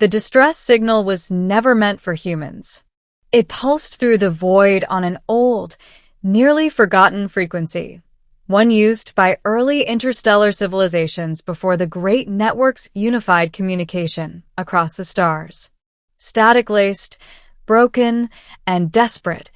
The distress signal was never meant for humans. It pulsed through the void on an old, nearly forgotten frequency, one used by early interstellar civilizations before the great networks unified communication across the stars. Static-laced, broken, and desperate,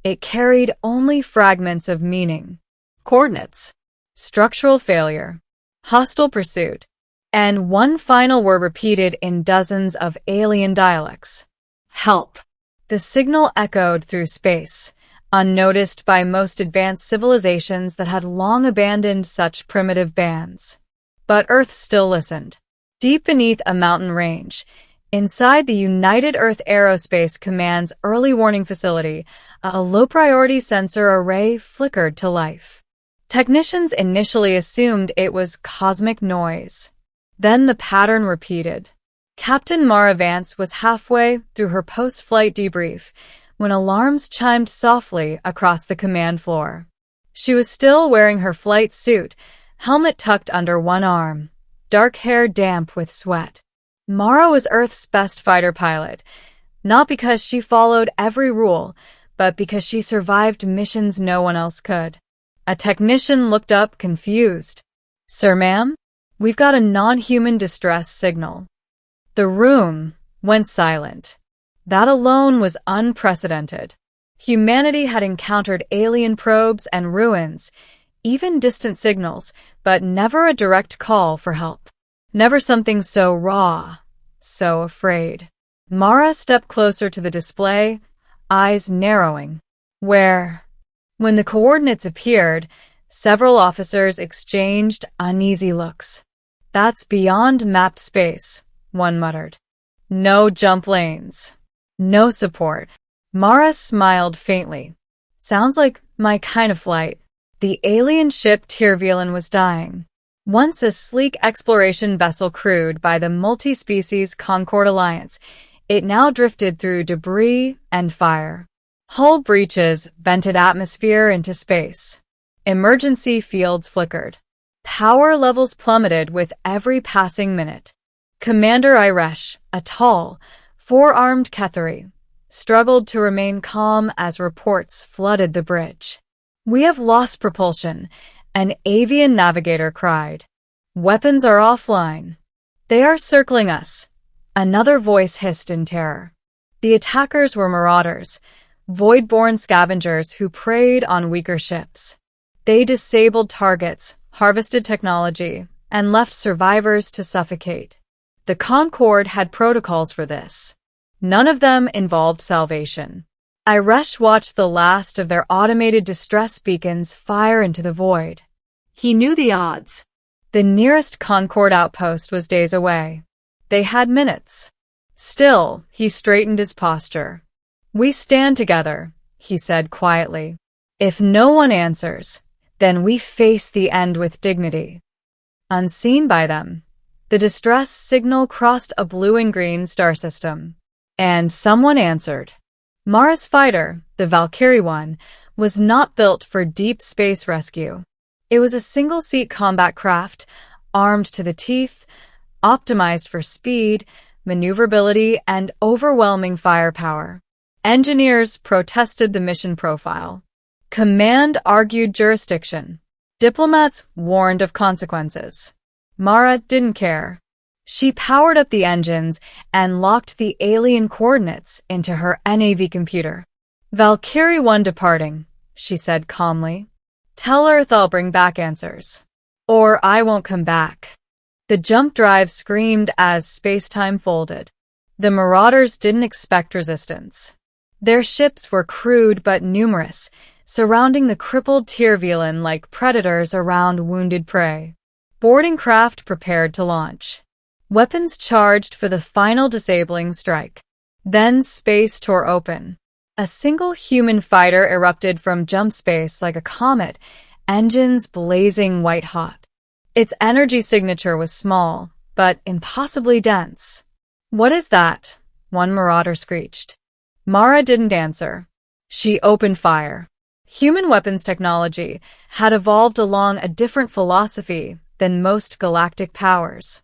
it carried only fragments of meaning. Coordinates, structural failure, hostile pursuit, and one final were repeated in dozens of alien dialects. Help! The signal echoed through space, unnoticed by most advanced civilizations that had long abandoned such primitive bands. But Earth still listened. Deep beneath a mountain range, inside the United Earth Aerospace Command's early warning facility, a low-priority sensor array flickered to life. Technicians initially assumed it was cosmic noise. Then the pattern repeated. Captain Mara Vance was halfway through her post-flight debrief when alarms chimed softly across the command floor. She was still wearing her flight suit, helmet tucked under one arm, dark hair damp with sweat. Mara was Earth's best fighter pilot, not because she followed every rule, but because she survived missions no one else could. A technician looked up, confused. "Sir, ma'am? We've got a non-human distress signal." The room went silent. That alone was unprecedented. Humanity had encountered alien probes and ruins, even distant signals, but never a direct call for help. Never something so raw, so afraid. Mara stepped closer to the display, eyes narrowing. When the coordinates appeared, several officers exchanged uneasy looks. "That's beyond mapped space," one muttered. "No jump lanes. No support." Mara smiled faintly. "Sounds like my kind of flight." The alien ship Tirvilan was dying. Once a sleek exploration vessel crewed by the multi-species Concord Alliance, it now drifted through debris and fire. Hull breaches vented atmosphere into space. Emergency fields flickered. Power levels plummeted with every passing minute. Commander Iresh, a tall, four-armed Kethari, struggled to remain calm as reports flooded the bridge. "We have lost propulsion," an avian navigator cried. "Weapons are offline. They are circling us," another voice hissed in terror. The attackers were Marauders, void-born scavengers who preyed on weaker ships. They disabled targets, harvested technology, and left survivors to suffocate. The Concorde had protocols for this. None of them involved salvation. Iresh watched the last of their automated distress beacons fire into the void. He knew the odds. The nearest Concorde outpost was days away. They had minutes. Still, he straightened his posture. "We stand together," he said quietly. "If no one answers, then we face the end with dignity." Unseen by them, the distress signal crossed a blue and green star system. And someone answered. Mara's fighter, the Valkyrie one, was not built for deep space rescue. It was a single-seat combat craft, armed to the teeth, optimized for speed, maneuverability, and overwhelming firepower. Engineers protested the mission profile. Command argued jurisdiction. Diplomats warned of consequences. Mara didn't care. She powered up the engines and locked the alien coordinates into her NAV computer. "Valkyrie 1 departing," she said calmly. "Tell Earth I'll bring back answers. Or I won't come back." The jump drive screamed as space-time folded. The Marauders didn't expect resistance. Their ships were crude but numerous, surrounding the crippled Tirvilan like predators around wounded prey. Boarding craft prepared to launch. Weapons charged for the final disabling strike. Then space tore open. A single human fighter erupted from jump space like a comet, engines blazing white-hot. Its energy signature was small, but impossibly dense. "What is that?" one Marauder screeched. Mara didn't answer. She opened fire. Human weapons technology had evolved along a different philosophy than most galactic powers.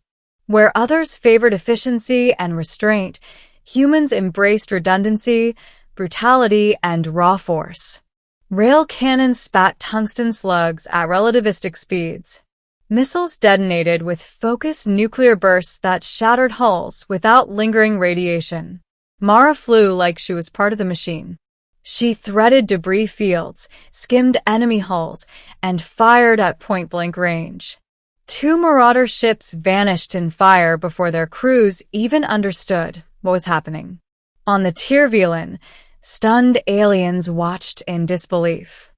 Where others favored efficiency and restraint, humans embraced redundancy, brutality, and raw force. Rail cannons spat tungsten slugs at relativistic speeds. Missiles detonated with focused nuclear bursts that shattered hulls without lingering radiation. Mara flew like she was part of the machine. She threaded debris fields, skimmed enemy hulls, and fired at point-blank range. 2 Marauder ships vanished in fire before their crews even understood what was happening. On the Tyrvilan, stunned aliens watched in disbelief.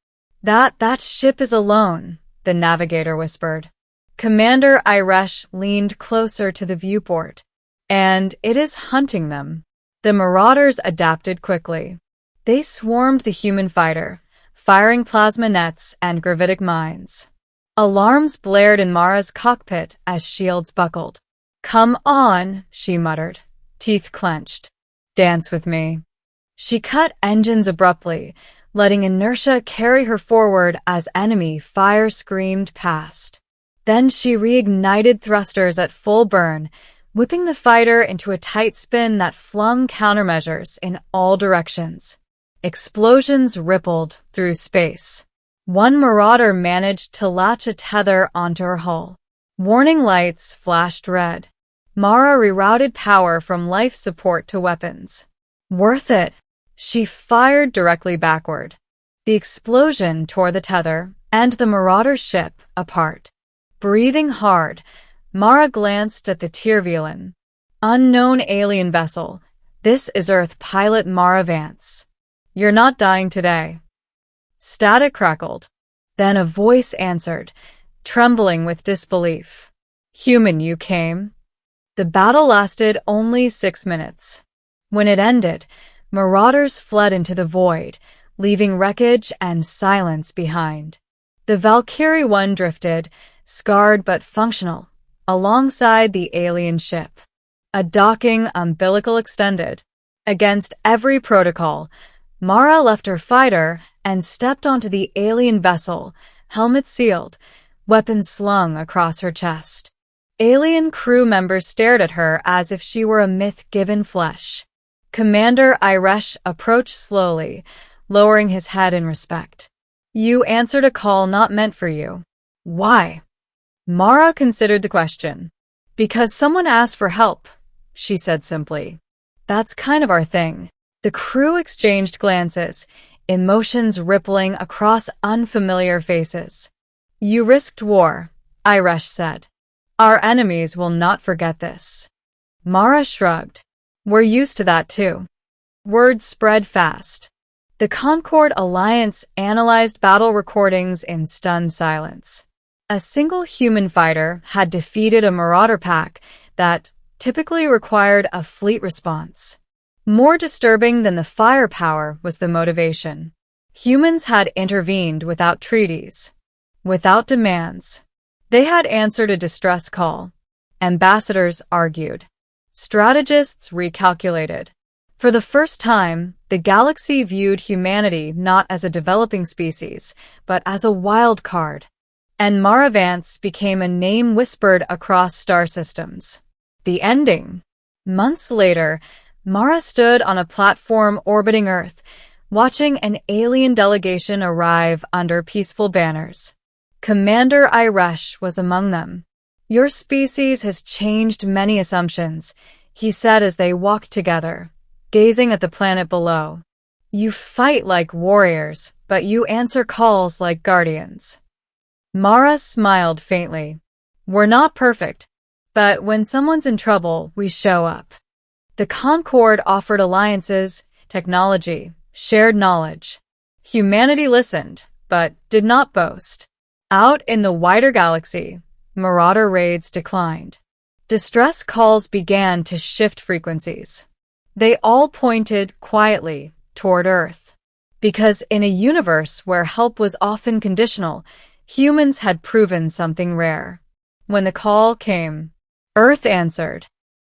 That ship is alone, the navigator whispered. Commander Iresh leaned closer to the viewport. And it is hunting them. The Marauders adapted quickly. They swarmed the human fighter, firing plasma nets and gravitic mines. Alarms blared in Mara's cockpit as shields buckled. "Come on," she muttered, teeth clenched. "Dance with me." She cut engines abruptly, letting inertia carry her forward as enemy fire screamed past. Then she reignited thrusters at full burn, whipping the fighter into a tight spin that flung countermeasures in all directions. Explosions rippled through space. One Marauder managed to latch a tether onto her hull. Warning lights flashed red. Mara rerouted power from life support to weapons. Worth it. She fired directly backward. The explosion tore the tether and the Marauder ship apart. Breathing hard, Mara glanced at the Tyrvilan. "Unknown alien vessel. This is Earth pilot Mara Vance. You're not dying today." Static crackled. Then a voice answered, trembling with disbelief. "Human, you came." The battle lasted only 6 minutes. When it ended, Marauders fled into the void, leaving wreckage and silence behind. The Valkyrie 1 drifted, scarred but functional, alongside the alien ship. A docking umbilical extended. Against every protocol, Mara left her fighter and stepped onto the alien vessel, helmet sealed, weapons slung across her chest. Alien crew members stared at her as if she were a myth given flesh. Commander Iresh approached slowly, lowering his head in respect. "You answered a call not meant for you." "Why?" Mara considered the question. "Because someone asked for help," she said simply. "That's kind of our thing." The crew exchanged glances, emotions rippling across unfamiliar faces. "You risked war," Iresh said. "Our enemies will not forget this." Mara shrugged. "We're used to that too." Word spread fast. The Concord Alliance analyzed battle recordings in stunned silence. A single human fighter had defeated a Marauder pack that typically required a fleet response. More disturbing than the firepower was the motivation. Humans had intervened without treaties, without demands. They had answered a distress call. Ambassadors argued. Strategists recalculated. For the first time, the galaxy viewed humanity not as a developing species, but as a wild card. And Mara Vance became a name whispered across star systems. The ending. Months later, Mara stood on a platform orbiting Earth, watching an alien delegation arrive under peaceful banners. Commander Iresh was among them. "Your species has changed many assumptions," he said as they walked together, gazing at the planet below. "You fight like warriors, but you answer calls like guardians." Mara smiled faintly. "We're not perfect, but when someone's in trouble, we show up." The Concord offered alliances, technology, shared knowledge. Humanity listened, but did not boast. Out in the wider galaxy, Marauder raids declined. Distress calls began to shift frequencies. They all pointed quietly toward Earth. Because in a universe where help was often conditional, humans had proven something rare. When the call came, Earth answered.